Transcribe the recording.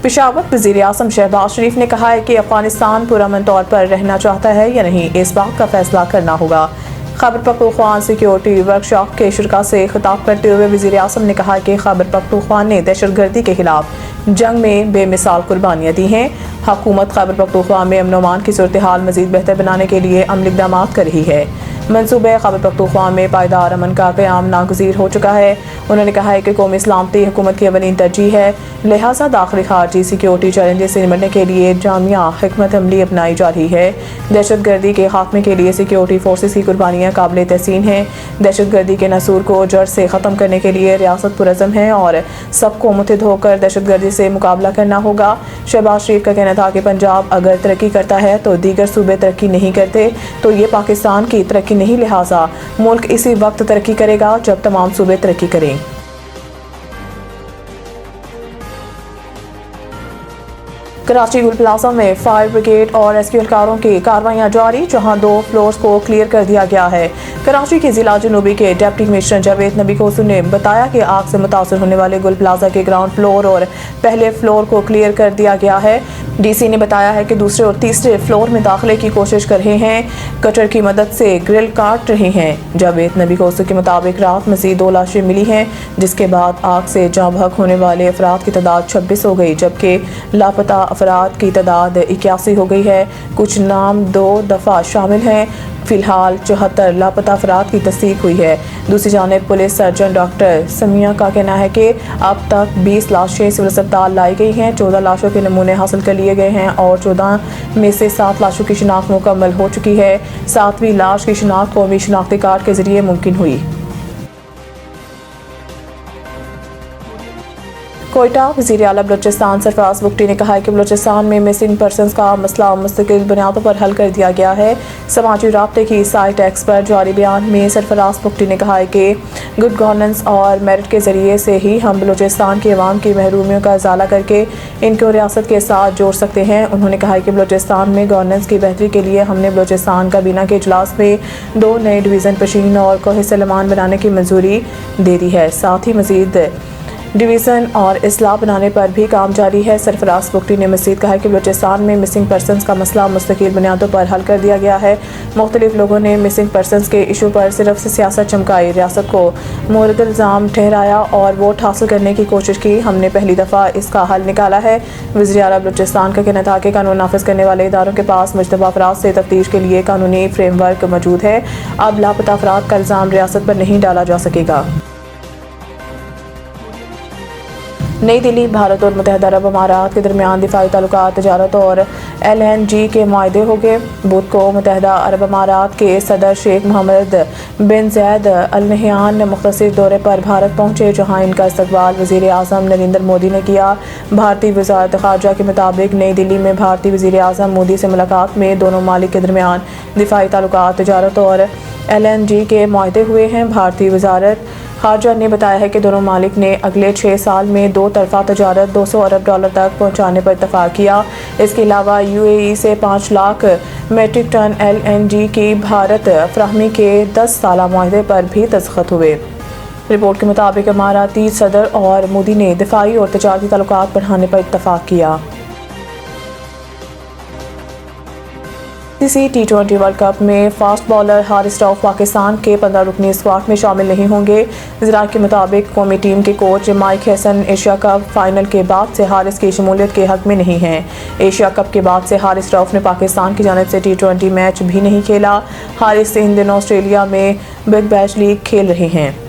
पेशावर वज़ीर आज़म शहबाज शरीफ ने कहा है कि अफगानिस्तान पुरअमन तौर पर रहना चाहता है या नहीं, इस बात का फैसला करना होगा। खैबर पख्तूनख्वा सिक्योरिटी वर्कशॉप के शुरा से खिताब करते हुए वज़ीर आज़म ने कहा कि खैबर पख्तूनख्वा ने दहशतगर्दी के खिलाफ जंग में बेमिसाल कुर्बानियाँ दी हैं। हुकूमत खैबर पख्तूनख्वा में अमन अमान की सूरत हाल मज़ीद बेहतर बनाने के लिए अमली इक़दाम कर रही है। मनसूबे खैबर पख्तूनख्वा में पायदार अमन का क़याम नागज़ीर हो चुका है। उन्होंने कहा है कि कौमी सलामती हुकूमत की अवलीन तरजीह है, लिहाजा दाखिली खारजी सिक्योरिटी चैलेंजेस से निपटने के लिए जामिया हिकमत अमली अपनाई जा रही है। दहशतगर्दी के खात्मे के लिए सिक्योरिटी फोर्सेस की कुर्बानियाँ काबिल तहसीन हैं। दहशतगर्दी के नसूर को जड़ से ख़त्म करने के लिए रियासत पुरज़म है और सबको मुत्तहिद होकर दहशतगर्दी से मुकाबला करना होगा। शहबाज शरीफ का कहना था कि पंजाब अगर तरक्की करता है तो दीगर सूबे तरक्की नहीं करते, तो ये पाकिस्तान की तरक्की नहीं, लिहाजा मुल्क इसी वक्त तरक्की करेगा जब तमाम सूबे तरक्की करें। कराची गुल प्लाजा में फायर ब्रिगेड और रेस्क्यू एहलकारों की कार्रवाइयां जारी, जहां 2 फ्लोर्स को क्लियर कर दिया गया है। कराची के जिला जनूबी के डिप्टी कमिश्नर जावेद नबी कोसू ने बताया कि आग से मुतासर होने वाले गुल प्लाजा के ग्राउंड फ्लोर और पहले फ्लोर को क्लियर कर दिया गया है। डीसी ने बताया है कि दूसरे और तीसरे फ्लोर में दाखिले की कोशिश कर रहे हैं, कटर की मदद से ग्रिल काट रहे हैं। जावेद नबी कोसू के मुताबिक रात मज़ीद 2 लाशें मिली हैं, जिसके बाद आग से जाँ बहक होने वाले अफराद की तादाद 26 हो गई, जबकि लापता अफराद की तादाद 81 हो गई है। कुछ नाम 2 दफ़ा शामिल हैं। फिलहाल 74 लापता अफराद की तस्दीक हुई है। दूसरी जानिब पुलिस सर्जन डॉक्टर समिया का कहना है कि अब तक 20 लाशें सिविल अस्पताल लाई गई हैं, 14 लाशों के नमूने हासिल कर लिए गए हैं और 14 में से 7 लाशों की शिनाख्त मुकम्मल हो चुकी है। 7वीं लाश की शिनाख्त कौमी शिनाख्ती कार्ड के जरिए मुमकिन हुई। कोयटा वज़ीर आला बलूचिस्तान सरफराज बुगटी ने कहा है कि बलूचिस्तान में मिसिंग पर्सनस का मसला मुस्तकिल बुनियादों पर हल कर दिया गया है। समाजी राब्ते की साइट एक्स पर जारी बयान में सरफराज बुगटी ने कहा है कि गुड गवर्नेंस और मेरिट के ज़रिए से ही हम बलूचिस्तान की अवाम की महरूमियों का इजाला करके इनको रियासत के साथ जोड़ सकते हैं। उन्होंने कहा है कि बलूचिस्तान में गवर्नेंस की बेहतरी के लिए हमने बलूचिस्तान काबीना के इजलास में 2 नए डिवीज़न पशीन और कोह सलेमान बनाने की मंजूरी दे दी है। साथ ही मज़ीद डिवीज़न और इस्लाह बनाने पर भी काम जारी है। सरफराज बुगटी ने मज़ीद कहा कि बलूचिस्तान में मिसिंग पर्सनस का मसला मुस्तकिल बुनियादों पर हल कर दिया गया है। मुख्तलिफ लोगों ने मिसिंग पर्सनस के इशू पर सिर्फ से सियासत चमकाई, रियासत को मोरद इल्ज़ाम ठहराया और वोट हासिल करने की कोशिश की। हमने पहली दफ़ा इसका हल निकाला है। वज़ीर आला बलूचिस्तान का कहना था कि कानून नाफिज करने वाले इदारों के पास मुजतबा अफराद से तफ्तीश के लिए कानूनी फ्रेमवर्क मौजूद है। अब लापता अफराद का इल्ज़ाम रियासत पर नहीं डाला जा सकेगा। नई दिल्ली भारत और मुत्तहदा अरब अमारात के दरमियान दिफाई ताल्लुकात, तजारत और LNG के मुआहदे हो गए। बुध को मुत्तहदा अरब अमारात के सदर शेख मोहम्मद बिन ज़ायद अल नहयान मुख्तसर दौरे पर भारत पहुँचे, जहाँ इनका इस्तकबाल वज़ीर आज़म नरेंद्र मोदी ने किया। भारतीय वज़ारत ख़ारजा के मुताबिक नई दिल्ली में भारतीय वज़ीर आज़म मोदी से मुलाकात में दोनों मालिक के दरमियान दिफाई ताल्लुकात, तजारत और LNG के मुआहदे हुए हैं। भारतीय वज़ारत ख़ारजा ने बताया है कि दोनों मालिक ने अगले 6 साल में 2 तरफ़ा तजारत $200 अरब तक पहुँचाने पर इत्तफ़ाक़ किया। इसके अलावा UAE से 5 लाख मेट्रिक टन LNG की भारत फ़राहमी के 10 साला मुआहदे पर भी दस्तखत हुए। रिपोर्ट के मुताबिक अमाराती सदर और मोदी ने दिफाई और तजारती ताल्लुकात बढ़ाने पर इत्तफ़ाक़ किया। T20 वर्ल्ड कप में फास्ट बॉलर हारिस रऊफ पाकिस्तान के 15 रुकनी स्क्वाड में शामिल नहीं होंगे। ज़रा के मुताबिक कौमी टीम के coach mic Hesson Asia cup final के बाद से हारिस की शमूलियत के हक में नहीं हैं। एशिया कप के बाद से हारिस रऊफ ने पाकिस्तान की जानिब से T20 मैच भी नहीं खेला। हारिस इन दिनों ऑस्ट्रेलिया में बिग बैश लीग खेल रहे हैं।